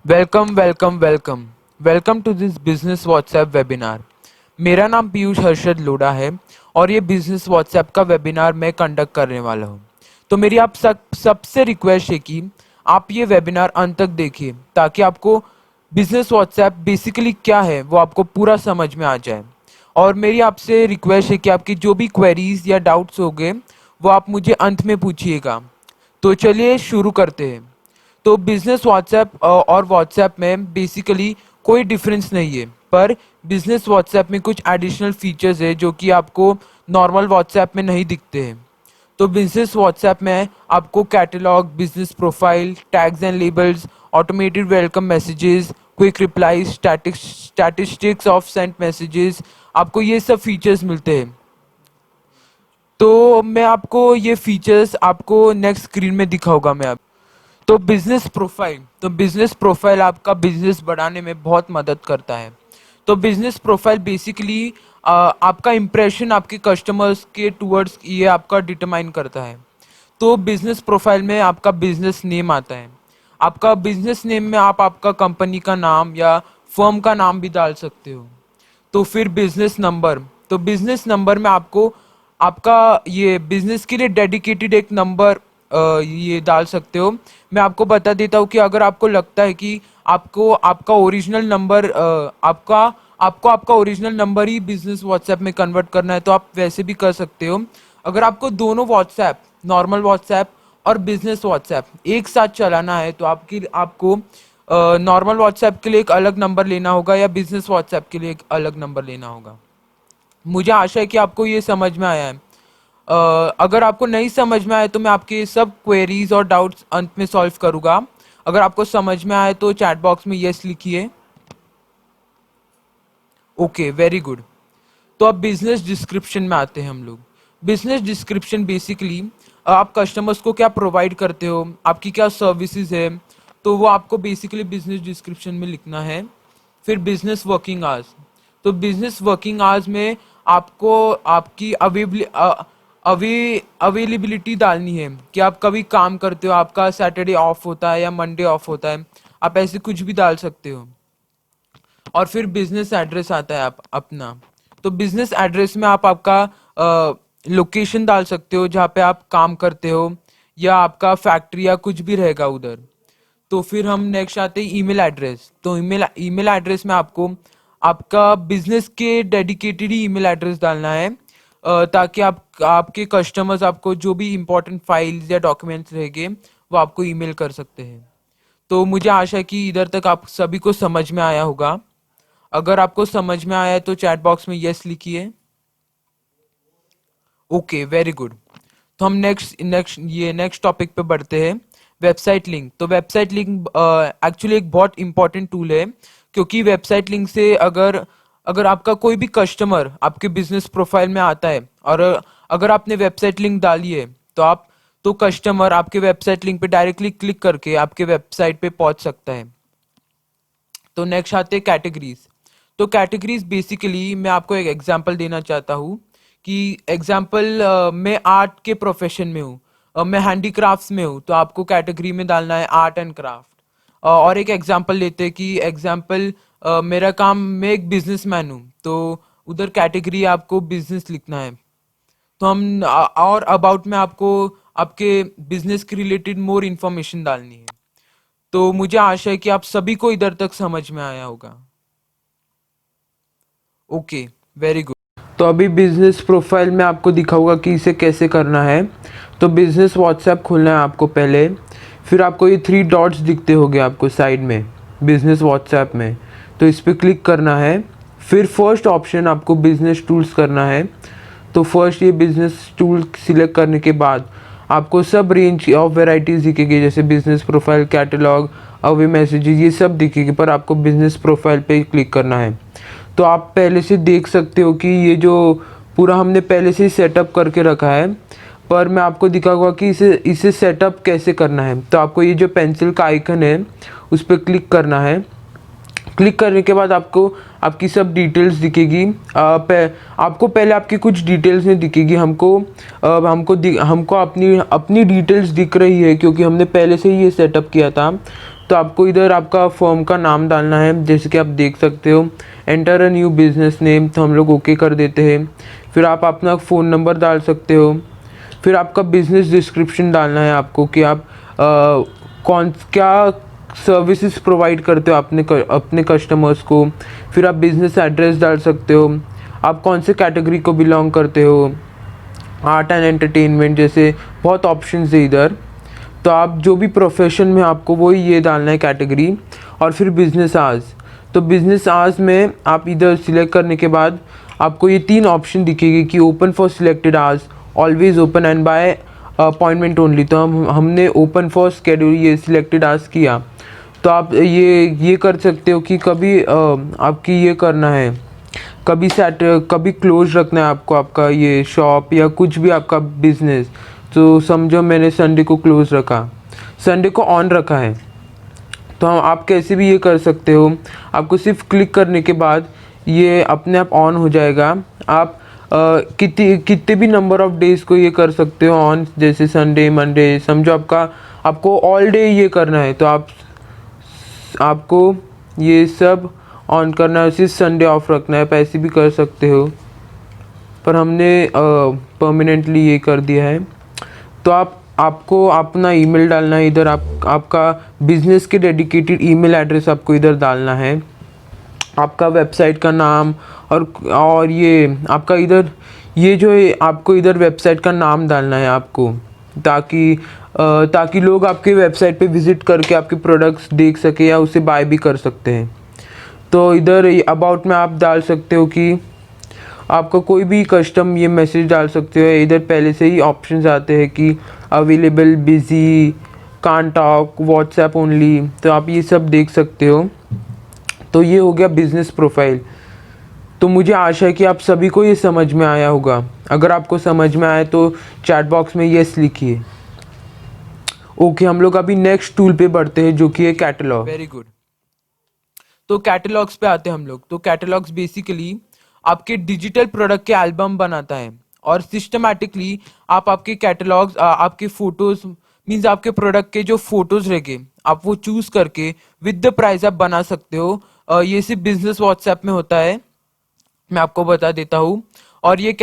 Welcome welcome welcome welcome to this business WhatsApp webinar. मेरा नाम पीयूष हर्षद लोढ़ा है और ये बिजनेस व्हाट्सएप का वेबिनार मैं कंडक्ट करने वाला हूँ। तो मेरी आप सबसे रिक्वेस्ट है कि आप ये वेबिनार अंत तक देखिए ताकि आपको बिजनेस व्हाट्सएप बेसिकली क्या है वो आपको पूरा समझ में आ जाए। और मेरी आपसे रिक्वेस्ट है कि आपकी जो भी क्वेरीज या डाउट्स होंगे वो आप मुझे अंत में पूछिएगा। तो चलिए शुरू करते हैं। तो बिजनेस व्हाट्सएप और व्हाट्सएप में बेसिकली कोई डिफरेंस नहीं है, पर बिजनेस व्हाट्सएप में कुछ एडिशनल फीचर्स है जो कि आपको नॉर्मल व्हाट्सएप में नहीं दिखते हैं। तो बिजनेस व्हाट्सएप में आपको catalogue, business profile, tags and labels, automated welcome messages, quick replies, statistics of sent messages, आपको ये सब फीचर्स मिलते हैं। तो मैं आपको ये फीचर्स आपको नेक्स्ट स्क्रीन में दिखाऊंगा मैं आप। तो बिजनेस प्रोफाइल आपका बिजनेस बढ़ाने में बहुत मदद करता है। तो बिजनेस प्रोफाइल बेसिकली आपका इंप्रेशन आपके कस्टमर्स के टूवर्ड्स ये आपका डिटरमाइन करता है। तो बिजनेस प्रोफाइल में आपका बिजनेस नेम आता है। आपका बिजनेस नेम में आप आपका कंपनी का नाम या फर्म का नाम भी डाल सकते हो। तो फिर बिजनेस नंबर, तो बिजनेस नंबर में आपको आपका ये बिजनेस के लिए डेडिकेटेड एक नंबर ये डाल सकते हो। मैं आपको बता देता हूँ कि अगर आपको लगता है कि आपको आपका ओरिजिनल नंबर आपका ओरिजिनल नंबर ही बिजनेस व्हाट्सएप में कन्वर्ट करना है तो आप वैसे भी कर सकते हो। अगर आपको दोनों व्हाट्सएप, नॉर्मल व्हाट्सएप और बिजनेस व्हाट्सएप एक साथ चलाना है तो आपको नॉर्मल व्हाट्सएप के लिए एक अलग नंबर लेना होगा या बिजनेस व्हाट्सएप के लिए एक अलग नंबर लेना होगा। मुझे आशा है कि आपको ये समझ में आया है। अगर आपको नहीं समझ में आए तो मैं आपके सब क्वेरीज और डाउट्स अंत में सॉल्व करूंगा। अगर आपको समझ में आए तो चैट बॉक्स में यस लिखिए। Okay, very good. तो अब बिजनेस डिस्क्रिप्शन में आते हैं हम लोग। बिजनेस डिस्क्रिप्शन बेसिकली आप कस्टमर्स को क्या प्रोवाइड करते हो, आपकी क्या सर्विसेज है, तो वो आपको बेसिकली बिजनेस डिस्क्रिप्शन में लिखना है। फिर बिजनेस वर्किंग आवर्स, तो बिजनेस वर्किंग आवर्स में आपको आपकी अवेलेबिलिटी डालनी है कि आप कभी काम करते हो, आपका सैटरडे ऑफ होता है या मंडे ऑफ होता है, आप ऐसे कुछ भी डाल सकते हो। और फिर बिजनेस एड्रेस आता है आप अपना। तो बिजनेस एड्रेस में आप आपका लोकेशन डाल सकते हो जहाँ पे आप काम करते हो या आपका फैक्ट्री या कुछ भी रहेगा उधर। तो फिर हम नेक्स्ट आते हैं ईमेल एड्रेस। तो ईमेल एड्रेस में आपको आपका बिजनेस के डेडिकेटेड ही ईमेल एड्रेस डालना है ताकि आपके कस्टमर्स आपको जो भी इंपॉर्टेंट फाइल्स या डॉक्यूमेंट्स रहेंगे वो आपको ईमेल कर सकते हैं। तो मुझे आशा है कि इधर तक आप सभी को समझ में आया होगा। अगर आपको समझ में आया है तो चैट बॉक्स में यस लिखिए। Okay, very good. तो हम नेक्स्ट टॉपिक पे बढ़ते हैं, वेबसाइट लिंक। तो वेबसाइट लिंक एक्चुअली एक बहुत इंपॉर्टेंट टूल है क्योंकि वेबसाइट लिंक से अगर अगर आपका कोई भी कस्टमर आपके बिजनेस प्रोफाइल में आता है और अगर आपने वेबसाइट लिंक डाली है तो कस्टमर आपके वेबसाइट लिंक पे डायरेक्टली क्लिक करके आपके वेबसाइट पे पहुंच सकता है। तो नेक्स्ट आते हैं कैटेगरीज। तो कैटेगरीज बेसिकली मैं आपको एक एग्जांपल देना चाहता हूँ कि एग्जांपल मैं आर्ट के प्रोफेशन में हूँ, मैं हैंडीक्राफ्ट्स में हूँ, तो आपको कैटेगरी में डालना है आर्ट एंड क्राफ्ट। और एक एग्जांपल लेते हैं कि एग्जांपल मेरा काम, मैं एक बिजनेसमैन हूँ तो उधर कैटेगरी आपको बिजनेस लिखना है। तो और अबाउट में आपको आपके बिजनेस के रिलेटेड मोर इन्फॉर्मेशन डालनी है। तो मुझे आशा है कि आप सभी को इधर तक समझ में आया होगा। Okay, very good. तो अभी बिजनेस प्रोफाइल में आपको दिखाऊंगा कि इसे कैसे करना है। तो बिजनेस व्हाट्सएप खोलना है आपको पहले, फिर आपको ये 3 डॉट्स दिखते होंगे आपको साइड में बिजनेस व्हाट्सएप में, तो इस पर क्लिक करना है। फिर फर्स्ट ऑप्शन आपको बिजनेस टूल्स करना है। तो फर्स्ट ये बिजनेस टूल सिलेक्ट करने के बाद आपको सब रेंज ऑफ वेराइटीज़ दिखेगी, जैसे business profile, catalogue, away messages, ये सब दिखेगी, पर आपको बिजनेस प्रोफाइल पे क्लिक करना है। तो आप पहले से देख सकते हो कि ये जो पूरा हमने पहले से सेटअप करके रखा है, पर मैं आपको दिखाऊंगा कि इसे सेटअप कैसे करना है। तो आपको ये जो पेंसिल का आइकन है उस पर क्लिक करना है। क्लिक करने के बाद आपको आपकी सब डिटेल्स दिखेगी। आपको पहले आपकी कुछ डिटेल्स नहीं दिखेगी, हमको अपनी डिटेल्स दिख रही है क्योंकि हमने पहले से ही ये सेटअप किया था। तो आपको इधर आपका फर्म का नाम डालना है, जैसे कि आप देख सकते हो enter a new business name, तो हम लोग ओके कर देते हैं। फिर आप अपना फ़ोन नंबर डाल सकते हो। फिर आपका बिजनेस डिस्क्रिप्शन डालना है आपको कि आप कौन क्या सर्विसेज प्रोवाइड करते हो अपने कस्टमर्स को। फिर आप बिजनेस एड्रेस डाल सकते हो, आप कौन से कैटेगरी को बिलोंग करते हो, आर्ट एंड एंटरटेनमेंट, जैसे बहुत ऑप्शंस है इधर। तो आप जो भी प्रोफेशन में आपको वही ये डालना है कैटेगरी। और फिर बिजनेस आवर्स, तो बिजनेस आवर्स में आप इधर सिलेक्ट करने के बाद आपको ये 3 ऑप्शन दिखेगी कि open for selected hours, always open and bye appointment only. तो हमने ओपन फॉर स्केड्यूल ये सिलेक्टेड आवर्स किया। तो आप ये कर सकते हो कि कभी आपकी ये करना है, कभी क्लोज रखना है आपको आपका ये शॉप या कुछ भी आपका बिजनेस। तो समझो मैंने संडे को क्लोज रखा, संडे को ऑन रखा है, तो आप कैसे भी ये कर सकते हो। आपको सिर्फ क्लिक करने के बाद ये अपने आप ऑन हो जाएगा। आप कितने भी नंबर ऑफ डेज़ को ये कर सकते हो ऑन, जैसे संडे मंडे, समझो आपको ऑल डे ये करना है, तो आपको ये सब ऑन करना है, सिर्फ संडे ऑफ रखना है। पैसे भी कर सकते हो, पर हमने परमानेंटली ये कर दिया है। तो आपको अपना ईमेल डालना है इधर, आपका बिजनेस के डेडिकेटेड ईमेल एड्रेस आपको इधर डालना है, आपका वेबसाइट का नाम और ये आपका इधर ये जो है आपको इधर वेबसाइट का नाम डालना है आपको, ताकि लोग आपके वेबसाइट पे विज़िट करके आपके प्रोडक्ट्स देख सके या उसे बाय भी कर सकते हैं। तो इधर अबाउट में आप डाल सकते हो कि आपका कोई भी कस्टम ये मैसेज डाल सकते हो। इधर पहले से ही ऑप्शंस आते हैं कि available, busy, can't talk, WhatsApp only, तो आप ये सब देख सकते हो। तो ये हो गया बिजनेस प्रोफाइल। तो मुझे आशा है कि आप सभी को ये समझ में आया होगा। अगर आपको समझ में आया तो चैट बॉक्स में यस लिखिए। ओके, हम लोग अभी नेक्स्ट टूल पे बढ़ते हैं जो कि है कैटलॉग। Very good. तो कैटलॉग्स पे आते हैं हम लोग। तो कैटलॉग्स बेसिकली आपके डिजिटल प्रोडक्ट के एल्बम बनाता है और सिस्टमैटिकली आप आपके कैटलॉग्स, आपके फोटोज मीन्स आपके प्रोडक्ट के जो फोटोज रहेंगे आप वो चूज करके विद द प्राइस आप बना सकते हो। ये सिर्फ बिजनेस व्हाट्सएप में होता है, मैं आपको बता देता हूँ। और ये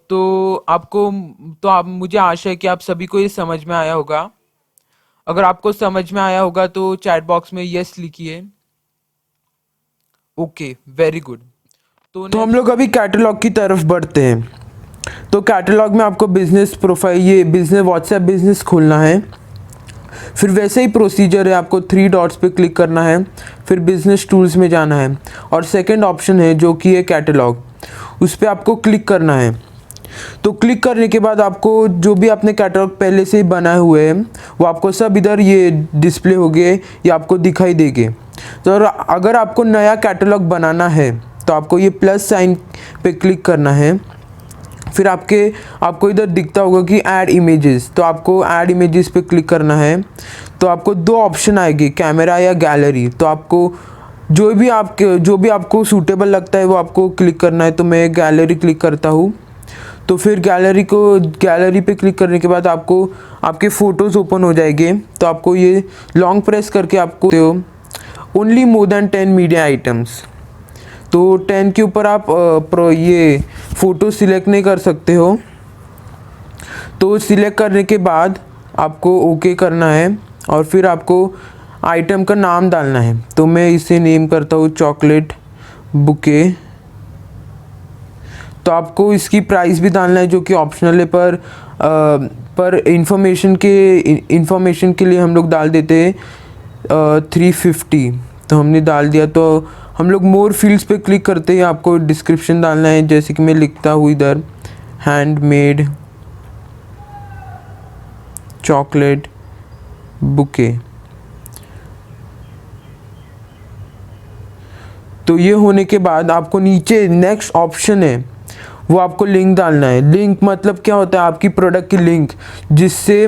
तो आप मुझे आशा है कि आप सभी को ये समझ में आया होगा। अगर आपको समझ में आया होगा तो चैट बॉक्स में यस लिखिए। Okay, very good. तो हम लोग अभी कैटलॉग की तरफ बढ़ते हैं। तो कैटलॉग में आपको बिजनेस प्रोफाइल, ये बिजनेस व्हाट्सएप बिजनेस खोलना है। फिर वैसे ही प्रोसीजर है, आपको 3 डॉट्स पे क्लिक करना है, फिर बिजनेस टूल्स में जाना है और सेकंड ऑप्शन है जो कि है कैटलॉग, उस पर आपको क्लिक करना है। तो क्लिक करने के बाद आपको जो भी आपने कैटलॉग पहले से ही बनाए हुए हैं वो आपको सब इधर ये डिस्प्ले हो गए, ये आपको दिखाई देंगे। तो अगर आपको नया कैटलॉग बनाना है तो आपको ये प्लस साइन पे क्लिक करना है। फिर आपको इधर दिखता होगा कि ऐड इमेजेस, तो आपको ऐड इमेजेस पे क्लिक करना है। तो आपको 2 ऑप्शन आएगी, कैमरा या गैलरी। तो आपको जो भी आपको सूटेबल लगता है वो आपको क्लिक करना है। तो मैं गैलरी क्लिक करता हूँ। तो फिर गैलरी पे क्लिक करने के बाद आपको आपके फ़ोटोज़ ओपन हो जाएंगे। तो आपको ये लॉन्ग प्रेस करके आपको only more than 10 media items, तो 10 के ऊपर आप ये फ़ोटो सिलेक्ट नहीं कर सकते हो। तो सिलेक्ट करने के बाद आपको ओके करना है और फिर आपको आइटम का नाम डालना है। तो मैं इसे नेम करता हूँ चॉकलेट बुके। तो आपको इसकी प्राइस भी डालना है जो कि ऑप्शनल है, पर इंफॉर्मेशन के लिए हम लोग डाल देते हैं 350। तो हमने डाल दिया। तो हम लोग मोर फील्ड्स पे क्लिक करते हैं, आपको डिस्क्रिप्शन डालना है, जैसे कि मैं लिखता हूँ इधर हैंडमेड चॉकलेट बुके। तो ये होने के बाद आपको नीचे नेक्स्ट ऑप्शन है वो आपको लिंक डालना है। लिंक मतलब क्या होता है, आपकी प्रोडक्ट की लिंक, जिससे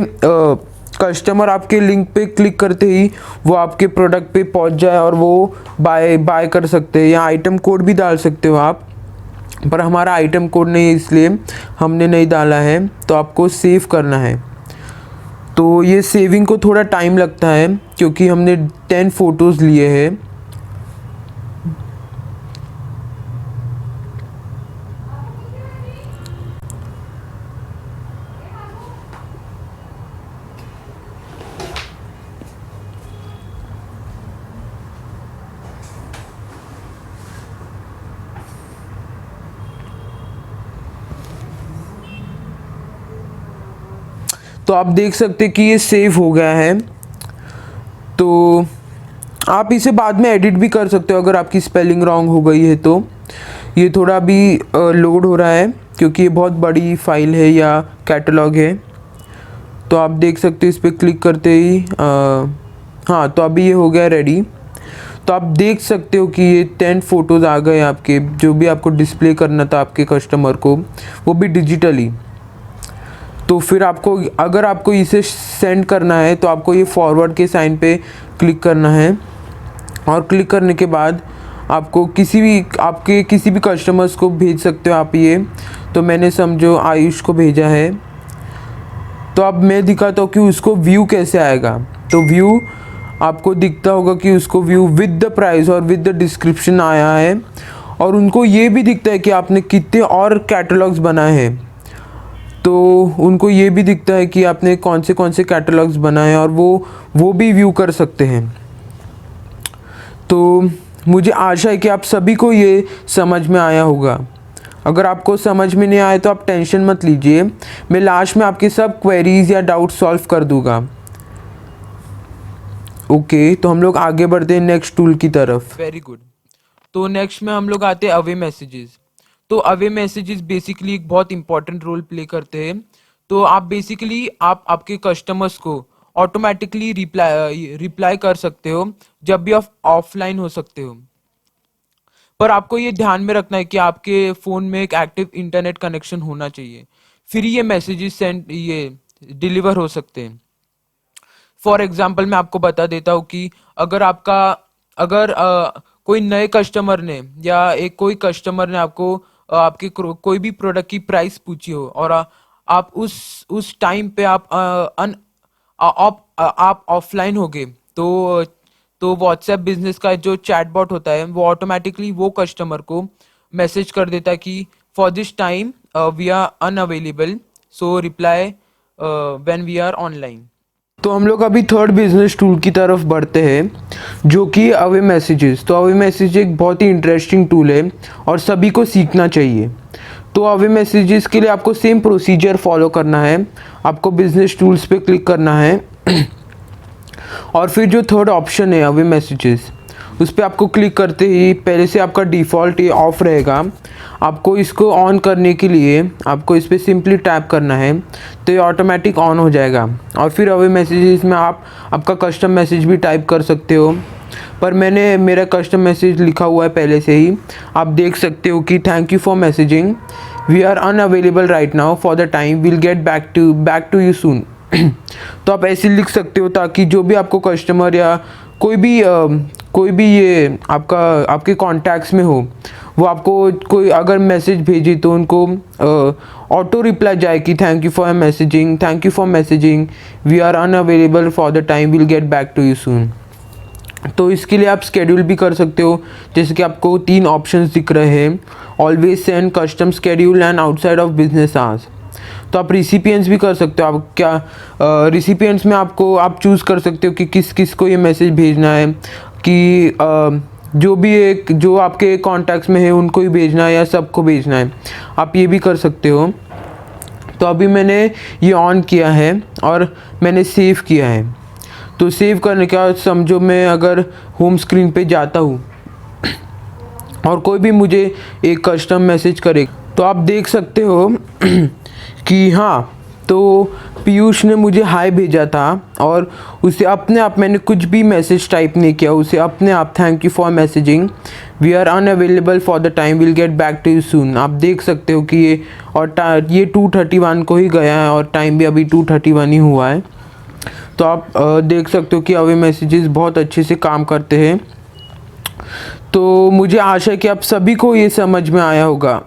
कस्टमर आपके लिंक पे क्लिक करते ही वो आपके प्रोडक्ट पे पहुंच जाए और वो बाय कर सकते हैं। या आइटम कोड भी डाल सकते हो आप, पर हमारा आइटम कोड नहीं है इसलिए हमने नहीं डाला है। तो आपको सेव करना है। तो ये सेविंग को थोड़ा टाइम लगता है क्योंकि हमने 10 फ़ोटोज़ लिए हैं। तो आप देख सकते हैं कि ये सेव हो गया है। तो आप इसे बाद में एडिट भी कर सकते हो अगर आपकी स्पेलिंग रॉन्ग हो गई है तो। ये थोड़ा अभी लोड हो रहा है क्योंकि ये बहुत बड़ी फाइल है या कैटलॉग है। तो आप देख सकते हो इस पर क्लिक करते ही हाँ, तो अभी ये हो गया रेडी। तो आप देख सकते हो कि ये 10 फ़ोटोज़ आ गए आपके, जो भी आपको डिस्प्ले करना था आपके कस्टमर को, वो भी डिजिटली। तो फिर आपको अगर आपको इसे सेंड करना है तो आपको ये फॉरवर्ड के साइन पे क्लिक करना है, और क्लिक करने के बाद आपको आपके किसी भी कस्टमर्स को भेज सकते हो आप ये। तो मैंने समझो आयुष को भेजा है। तो अब मैं दिखाता हूँ कि उसको व्यू कैसे आएगा। तो व्यू आपको दिखता होगा कि उसको व्यू विद द प्राइस और विद द डिस्क्रिप्शन आया है, और उनको ये भी दिखता है कि आपने कितने और कैटलॉग्स बनाए हैं। तो उनको ये भी दिखता है कि आपने कौन से कैटलॉग्स बनाए हैं, और वो भी व्यू कर सकते हैं। तो मुझे आशा है कि आप सभी को ये समझ में आया होगा। अगर आपको समझ में नहीं आए तो आप टेंशन मत लीजिए, मैं लास्ट में आपके सब क्वेरीज या डाउट सॉल्व कर दूंगा। ओके, तो हम लोग आगे बढ़ते हैं नेक्स्ट टूल की तरफ। Very good. तो नेक्स्ट में हम लोग आते हैं अवे मैसेजेस। तो अवे मैसेजेस बेसिकली एक बहुत इंपॉर्टेंट रोल प्ले करते हैं। तो आप बेसिकली आप आपके कस्टमर्स को ऑटोमेटिकली रिप्लाई कर सकते हो जब भी आप ऑफलाइन हो सकते हो। पर आपको ये ध्यान में रखना है कि आपके फ़ोन में एक एक्टिव इंटरनेट कनेक्शन होना चाहिए, फिर ये मैसेजेस ये डिलीवर हो सकते हैं। फॉर एग्जाम्पल मैं आपको बता देता हूँ कि अगर कोई नए कस्टमर ने या एक कोई कस्टमर ने आपको आपके कोई भी प्रोडक्ट की प्राइस पूछी हो, और आप उस टाइम पे आप ऑफलाइन हो गए, तो व्हाट्सएप बिजनेस का जो चैटबॉट होता है वो ऑटोमेटिकली वो कस्टमर को मैसेज कर देता है कि for this time we are unavailable, so reply when we are online. तो हम लोग अभी थर्ड बिजनेस टूल की तरफ बढ़ते हैं, जो कि अवे मैसेजेस। तो अवे मैसेज एक बहुत ही इंटरेस्टिंग टूल है और सभी को सीखना चाहिए। तो अवे मैसेजेस के लिए आपको सेम प्रोसीजर फॉलो करना है। आपको बिजनेस टूल्स पे क्लिक करना है और फिर जो थर्ड ऑप्शन है अवे मैसेजेस, उस पर आपको क्लिक करते ही पहले से आपका डिफ़ॉल्ट ये ऑफ रहेगा। आपको इसको ऑन करने के लिए आपको इस पर सिंपली टैप करना है, तो ये ऑटोमेटिक ऑन हो जाएगा। और फिर अवे मैसेजेस में आप आपका कस्टम मैसेज भी टाइप कर सकते हो, पर मैंने मेरा कस्टम मैसेज लिखा हुआ है पहले से ही। आप देख सकते हो कि thank you for messaging, we are unavailable right now for the time, will get back to you soon. तो आप ऐसे लिख सकते हो ताकि जो भी आपको कस्टमर या कोई भी ये आपके कॉन्टैक्ट्स में हो, वो आपको कोई अगर मैसेज भेजे तो उनको ऑटो रिप्लाई जाए कि thank you for messaging, we are unavailable for the time, will get back to you soon. तो इसके लिए आप स्केड्यूल भी कर सकते हो, जैसे कि आपको 3 ऑप्शंस दिख रहे हैं, always send, custom schedule and outside of business hours. तो आप रिसिपिएंट्स भी कर सकते हो। आप रिसिपिएंट्स में आप चूज़ कर सकते हो कि किस किस को ये मैसेज भेजना है, कि जो आपके कॉन्टैक्ट्स में है उनको ही भेजना है या सबको भेजना है, आप ये भी कर सकते हो। तो अभी मैंने ये ऑन किया है और मैंने सेव किया है। तो सेव करने के बाद समझो मैं अगर होम स्क्रीन पे जाता हूँ और कोई भी मुझे एक कस्टम मैसेज करे, तो आप देख सकते हो कि हाँ, तो पीयूष ने मुझे हाय भेजा था और उसे अपने आप, मैंने कुछ भी मैसेज टाइप नहीं किया, उसे अपने आप thank you for messaging, we are unavailable for the time, will get back to you soon. आप देख सकते हो कि ये 2:31 को ही गया है और टाइम भी अभी 2:31 ही हुआ है। तो आप देख सकते हो कि अवे मैसेजेस बहुत अच्छे से काम करते हैं। तो मुझे आशा है कि आप सभी को ये समझ में आया होगा।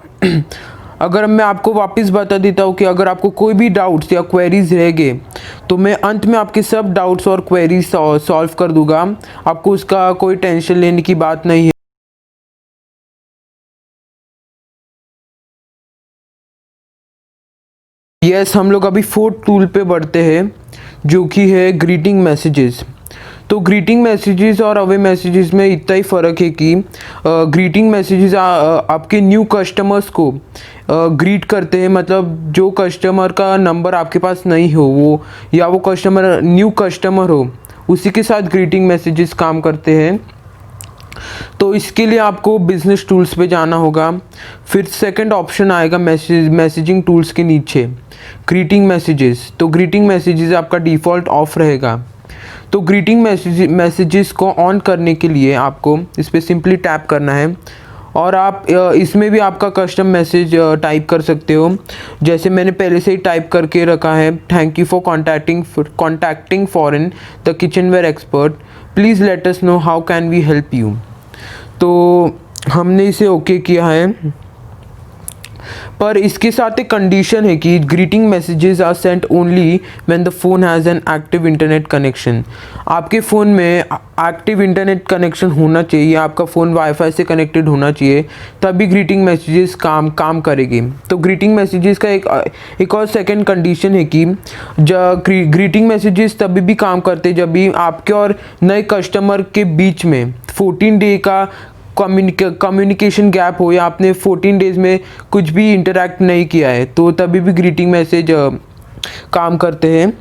अगर मैं आपको वापस बता देता हूँ कि अगर आपको कोई भी डाउट्स या क्वेरीज रह गए तो मैं अंत में आपके सब डाउट्स और क्वेरीज सॉल्व कर दूंगा। आपको उसका कोई टेंशन लेने की बात नहीं है। यस, हम लोग अभी फोर्थ टूल पे बढ़ते हैं जो कि है ग्रीटिंग मैसेजेस। तो ग्रीटिंग मैसेजेस और अवे मैसेजेस में इतना ही फ़र्क है कि ग्रीटिंग मैसेजेस आपके न्यू कस्टमर्स को ग्रीट करते हैं। मतलब जो कस्टमर का नंबर आपके पास नहीं हो वो, या वो कस्टमर न्यू कस्टमर हो, उसी के साथ ग्रीटिंग मैसेजेस काम करते हैं। तो इसके लिए आपको बिजनेस टूल्स पे जाना होगा। फिर सेकंड ऑप्शन आएगा मैसेजिंग टूल्स के नीचे ग्रीटिंग मैसेजेस। तो ग्रीटिंग मैसेजेस आपका डिफ़ॉल्ट ऑफ रहेगा। तो ग्रीटिंग मैसेजेस को ऑन करने के लिए आपको इस पर सिंपली टैप करना है और आप इसमें भी आपका कस्टम मैसेज टाइप कर सकते हो। जैसे मैंने पहले से ही टाइप करके रखा है, thank you for contacting foreign the kitchenware expert, please let us know how can we help you. तो हमने इसे ओके किया है, पर इसके साथ एक कंडीशन है कि greeting messages are sent only when the phone has an active internet connection. आपके फ़ोन में एक्टिव इंटरनेट कनेक्शन होना चाहिए, आपका फ़ोन वाईफाई से कनेक्टेड होना चाहिए, तभी ग्रीटिंग मैसेजेस काम करेगी। तो ग्रीटिंग मैसेजेस का एक और सेकंड कंडीशन है कि ग्रीटिंग मैसेजेस तभी भी काम करते जब भी आपके और नए कस्टमर के बीच में 14 डे का कम्युनिकेशन गैप हो, या आपने 14 डेज़ में कुछ भी इंटरेक्ट नहीं किया है, तो तभी भी ग्रीटिंग मैसेज काम करते हैं।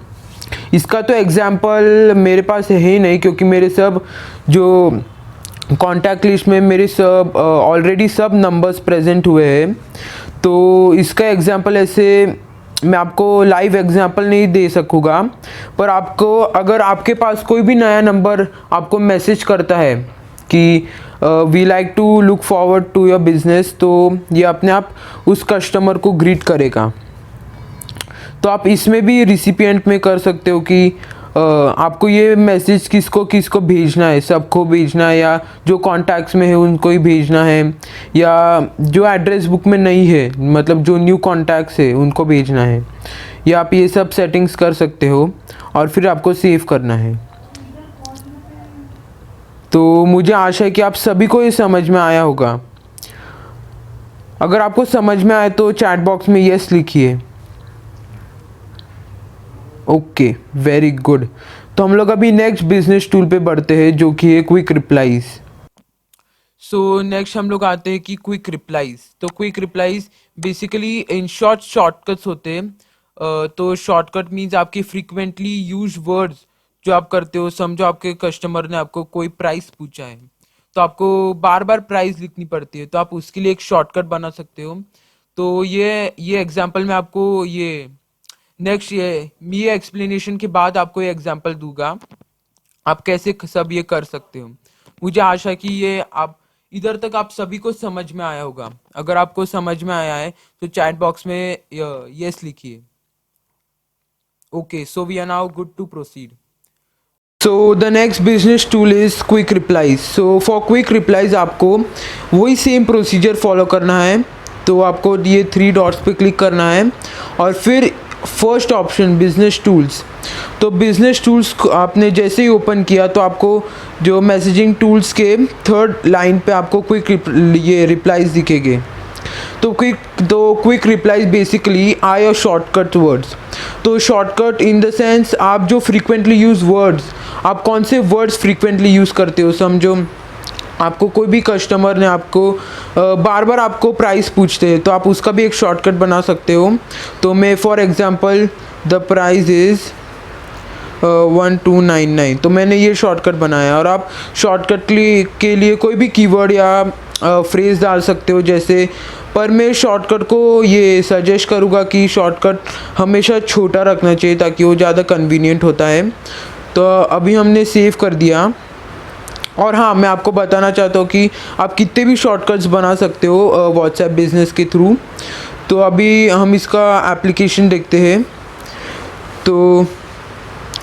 इसका तो एग्जांपल मेरे पास है ही नहीं, क्योंकि मेरे सब जो कॉन्टैक्ट लिस्ट में मेरे सब ऑलरेडी सब नंबर्स प्रेजेंट हुए हैं। तो इसका एग्जांपल ऐसे मैं आपको लाइव एग्जांपल नहीं दे सकूँगा, पर आपको अगर आपके पास कोई भी नया नंबर आपको मैसेज करता है कि we like to look forward to your business, तो ये अपने आप उस कस्टमर को ग्रीट करेगा। तो आप इसमें भी रिसिपिएंट में कर सकते हो कि आपको ये मैसेज किसको किसको भेजना है, सबको भेजना है या जो कॉन्टैक्ट्स में है उनको ही भेजना है, या जो एड्रेस बुक में नहीं है मतलब जो न्यू कॉन्टैक्ट्स है उनको भेजना है, या आप ये सब सेटिंग्स कर सकते हो और फिर आपको सेव करना है। तो मुझे आशा है कि आप सभी को ये समझ में आया होगा। अगर आपको समझ में आए तो चैट बॉक्स में यस लिखिए। Okay, very good. तो हम लोग अभी नेक्स्ट बिजनेस टूल पे बढ़ते हैं जो कि है क्विक रिप्लाईज। सो नेक्स्ट हम लोग आते हैं कि क्विक रिप्लाईज। तो क्विक रिप्लाईज बेसिकली इन शॉर्टकट्स होते हैं। तो शॉर्टकट मीन्स आपके फ्रीक्वेंटली यूज वर्ड्स जो आप करते हो। समझो आपके कस्टमर ने आपको कोई प्राइस पूछा है, तो आपको बार बार प्राइस लिखनी पड़ती है, तो आप उसके लिए एक शॉर्टकट बना सकते हो। तो ये एग्जांपल मैं आपको नेक्स्ट ये एक्सप्लेनेशन के बाद आपको ये एग्जांपल दूंगा आप कैसे सब ये कर सकते हो। मुझे आशा है कि ये आप इधर तक आप सभी को समझ में आया होगा। अगर आपको समझ में आया है तो चैट बॉक्स में यस लिखिए। Okay, so we are now good to proceed. So the next business tool is quick replies. सो फॉर क्विक रिप्लाईज आपको वही सेम प्रोसीजर फॉलो करना है। तो आपको ये 3 डॉट्स पे क्लिक करना है और फिर फर्स्ट ऑप्शन बिजनेस टूल्स। तो बिजनेस टूल्स आपने जैसे ही ओपन किया तो आपको जो मैसेजिंग टूल्स के थर्ड लाइन पे आपको क्विक ये रिप्लाईज दिखेंगे। तो quick replies basically are your shortcut words. तो शॉर्टकट इन द सेंस आप जो फ्रीक्वेंटली यूज वर्ड्स, आप कौन से वर्ड्स फ्रीक्वेंटली यूज़ करते हो। समझो आपको कोई भी कस्टमर ने आपको बार बार आपको प्राइस पूछते हैं, तो आप उसका भी एक शॉर्टकट बना सकते हो। तो मैं for example the price is 1299, तो मैंने ये शॉर्टकट बनाया। और आप शॉर्टकट के लिए कोई भी कीवर्ड या फ्रेज़ डाल सकते हो जैसे, पर मैं शॉर्टकट को ये सजेस्ट करूँगा कि शॉर्टकट हमेशा छोटा रखना चाहिए ताकि वो ज़्यादा कन्वीनियंट होता है। तो अभी हमने सेव कर दिया। और हाँ, मैं आपको बताना चाहता हूँ कि आप कितने भी शॉर्टकट्स बना सकते हो व्हाट्सएप बिजनेस के थ्रू। तो अभी हम इसका एप्लीकेशन देखते हैं। तो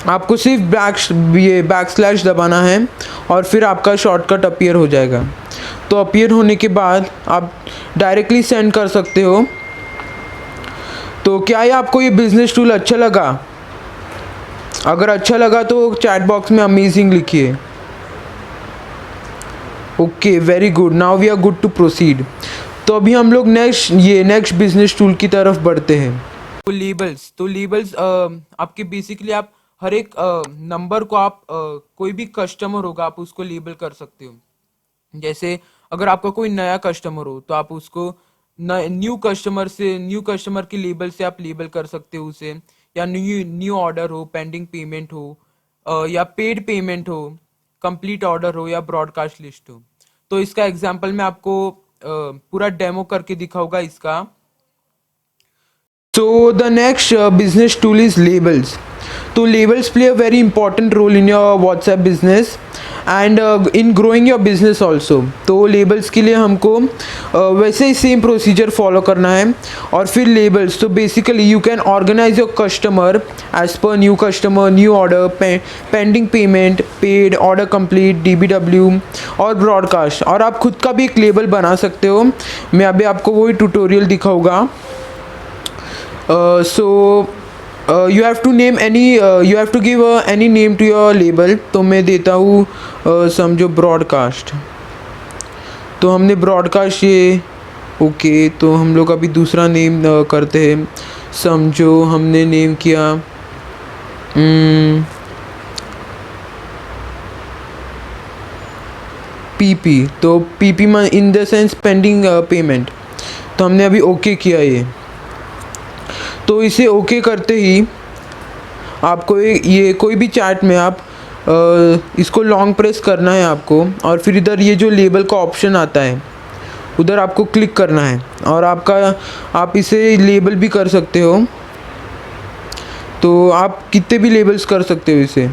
आपको सिर्फ बैकस्लैश दबाना है और फिर आपका शॉर्टकट अपीयर हो जाएगा। तो अपीयर होने के बाद आप डायरेक्टली सेंड कर सकते हो तो क्या ये आपको ये बिजनेस टूल अच्छा लगा? अगर अच्छा लगा तो चैट बॉक्स में अमेजिंग लिखिए। Okay, very good, now we are good to proceed. तो अभी हम लोग नेक्स्ट बिजनेस टूल की तरफ बढ़ते हैं। तो लेबल्स आपके बेसिकली आप हर एक नंबर को आप कोई भी कस्टमर होगा आप उसको लेबल कर सकते हो। जैसे अगर आपका कोई नया कस्टमर हो तो आप उसको न्यू कस्टमर के लेबल से आप लेबल कर सकते हो उसे, या न्यू न्यू ऑर्डर हो, पेंडिंग पेमेंट हो, या पेड पेमेंट हो, कंप्लीट ऑर्डर हो, या ब्रॉडकास्ट लिस्ट हो। तो इसका एग्जांपल मैं आपको पूरा डेमो करके दिखाऊंगा इसका। So the next business tool is labels. तो labels play a very important role in your WhatsApp business and in growing your business also. तो labels के लिए हमको वैसे ही सेम प्रोसीजर फॉलो करना है। और फिर labels तो basically you can organise your customer as per new customer, new order, pending payment, paid, order complete, DBW और ब्रॉडकास्ट। और आप खुद का भी एक लेबल बना सकते हो। मैं अभी आपको वही ट्यूटोरियल दिखाऊंगा। You have to name you have to give any name to your label। तो मैं देता हूँ समझो ब्रॉडकास्ट। तो हमने ब्रॉडकास्ट ये ओके। तो हम लोग अभी दूसरा नेम करते हैं। समझो हमने नेम किया PP। तो PP in the sense pending payment. तो हमने अभी ओके किया ये। तो इसे ओके करते ही आपको ये कोई भी चैट में आप इसको लॉन्ग प्रेस करना है आपको, और फिर इधर ये जो लेबल का ऑप्शन आता है उधर आपको क्लिक करना है, और आप इसे लेबल भी कर सकते हो। तो आप कितने भी लेबल्स कर सकते हो इसे।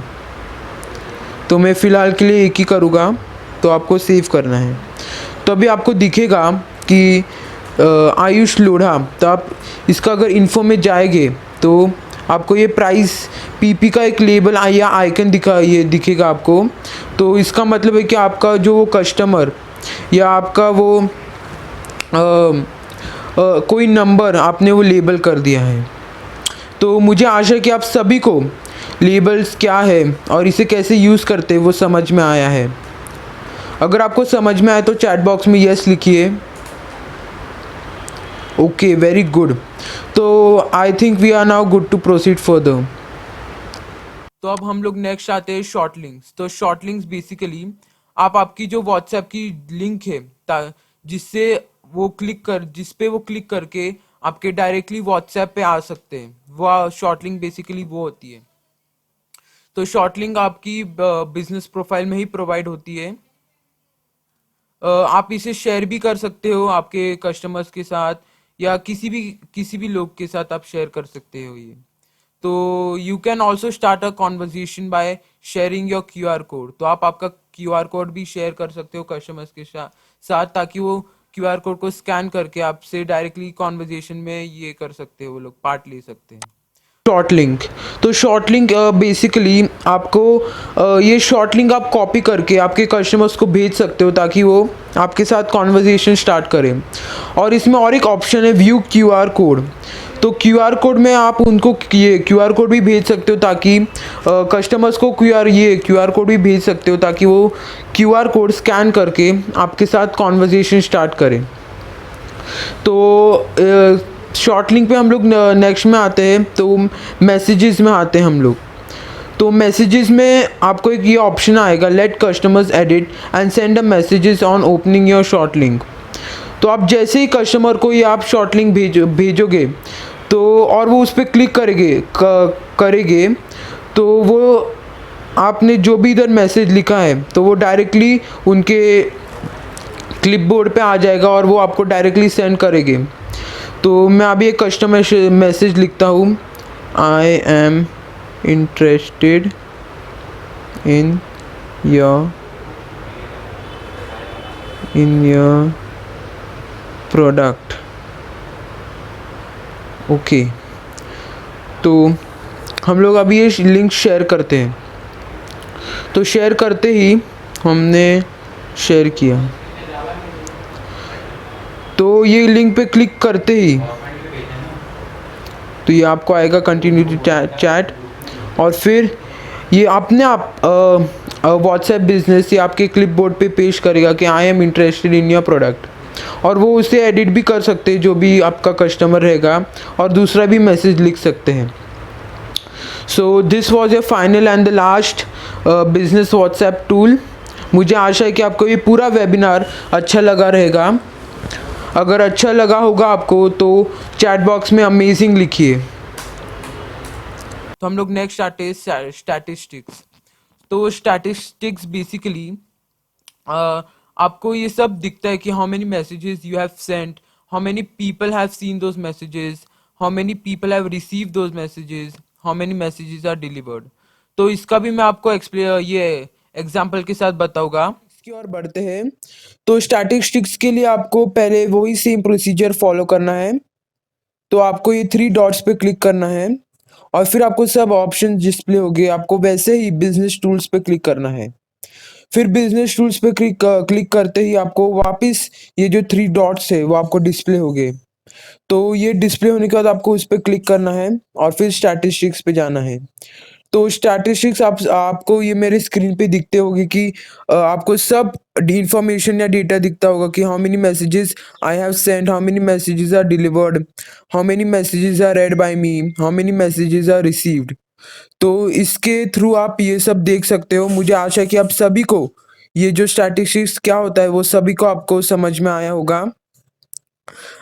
तो मैं फ़िलहाल के लिए एक ही करूँगा। तो आपको सेव करना है। तो अभी आपको दिखेगा कि आयुष लोढ़ा। तो आप इसका अगर इन्फो में जाएंगे तो आपको ये प्राइस PP का एक लेबल या आइकन दिखेगा आपको। तो इसका मतलब है कि आपका जो वो कस्टमर या आपका वो कोई नंबर आपने वो लेबल कर दिया है। तो मुझे आशा है कि आप सभी को लेबल्स क्या है और इसे कैसे यूज़ करते हैं वो समझ में आया है। अगर आपको समझ में आए तो चैट बॉक्स में यस लिखिए। Okay, very good. तो I think we are now good to proceed further. तो अब हम लोग नेक्स्ट आते हैं शॉर्ट लिंक्स। तो शॉर्ट लिंक्स बेसिकली आप आपकी जो व्हाट्सएप की लिंक है जिस पे वो क्लिक करके आपके डायरेक्टली व्हाट्सएप पे आ सकते हैं, वो शॉर्ट लिंक बेसिकली वो होती है। तो शॉर्ट लिंक आपकी बिजनेस प्रोफाइल में ही प्रोवाइड होती है। आप इसे शेयर भी कर सकते हो आपके कस्टमर्स के साथ, या किसी भी लोग के साथ आप शेयर कर सकते हो ये। तो you can also start a conversation by sharing your QR code. तो आप आपका QR कोड भी शेयर कर सकते हो कस्टमर्स के साथ, ताकि वो QR कोड को स्कैन करके आपसे डायरेक्टली कॉन्वर्जेशन में ये कर सकते हो, वो लोग पार्ट ले सकते हैं। Short link. तो शॉर्ट लिंक बेसिकली आपको ये शॉर्ट लिंक आप कॉपी करके आपके कस्टमर्स को भेज सकते हो ताकि वो आपके साथ कॉन्वर्जेशन स्टार्ट करें। और इसमें और एक ऑप्शन है व्यू QR कोड। तो QR कोड में आप उनको ये QR कोड भी भेज सकते हो ताकि कस्टमर्स को QR कोड भी भेज सकते हो ताकि वो QR कोड स्कैन करके आपके साथ कॉन्वर्जेशन स्टार्ट करें। तो शॉर्ट लिंक पे हम लोग नेक्स्ट में आते हैं। तो मैसेजेस में आते हैं हम लोग। तो मैसेजेस में आपको एक ये ऑप्शन आएगा, let customers edit and send a messages on opening your short link. तो आप जैसे ही कस्टमर को ये आप शॉर्ट लिंक भेजोगे तो और वो उस पर क्लिक करेंगे तो वो आपने जो भी इधर मैसेज लिखा है तो वो डायरेक्टली उनके क्लिपबोर्ड पे आ जाएगा और वो आपको डायरेक्टली सेंड करेंगे। तो मैं अभी एक कस्टमर मैसेज लिखता हूँ, I am interested in your product. Okay, तो हम लोग अभी ये लिंक शेयर करते हैं। तो शेयर करते ही हमने शेयर किया, तो ये लिंक पे क्लिक करते ही तो ये आपको आएगा कंटिन्यू टू चैट, और फिर ये अपने आप व्हाट्सएप बिजनेस या आपके क्लिपबोर्ड पे पेश करेगा कि I am interested in your product, और वो उसे एडिट भी कर सकते हैं जो भी आपका कस्टमर रहेगा, और दूसरा भी मैसेज लिख सकते हैं। So this was A final and the last business WhatsApp tool. मुझे आशा है कि आपको ये पूरा वेबिनार अच्छा लगा रहेगा। अगर अच्छा लगा होगा आपको तो चैट बॉक्स में अमेजिंग लिखिए। तो हम लोग नेक्स्ट आते हैं स्टैटिस्टिक्स। तो स्टैटिस्टिक्स बेसिकली आपको ये सब दिखता है कि how many messages you have sent, how many people have seen those messages, how many people have receive those messages, how many messages are delivered. तो इसका भी मैं आपको एक्सप्लेन ये एग्जांपल के साथ बताऊंगा। इसकी ओर बढ़ते हैं। तो स्टैटिस्टिक्स के लिए आपको पहले वही सेम प्रोसीजर फॉलो करना है। तो आपको ये 3 डॉट्स पे क्लिक करना है, और फिर आपको सब ऑप्शन डिस्प्ले होंगे। आपको वैसे ही बिजनेस टूल्स पे क्लिक करना है। फिर बिजनेस टूल्स पे क्लिक करते ही आपको वापस ये जो 3 डॉट्स है वो आपको डिस्प्ले होंगे। तो ये डिस्प्ले होने के बाद आपको उस पे क्लिक करना है, और फिर स्टैटिस्टिक्स पे जाना है। तो स्टैटिस्टिक्स आपको ये मेरे स्क्रीन पे दिखते होंगे कि आपको सब इंफॉर्मेशन या डेटा दिखता होगा कि how many messages I have sent, how many messages are delivered, how many messages are read by me, how many messages are received. तो इसके थ्रू आप ये सब देख सकते हो। मुझे आशा है कि आप सभी को ये जो स्टैटिस्टिक्स क्या होता है वो सभी को आपको समझ में आया होगा।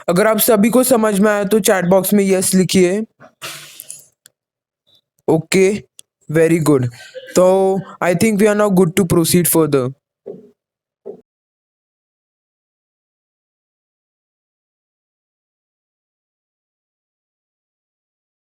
अगर आप सभी को समझ में आया तो चैट बॉक्स में यस लिखिए। Okay, very good. तो I think we are now good to proceed further.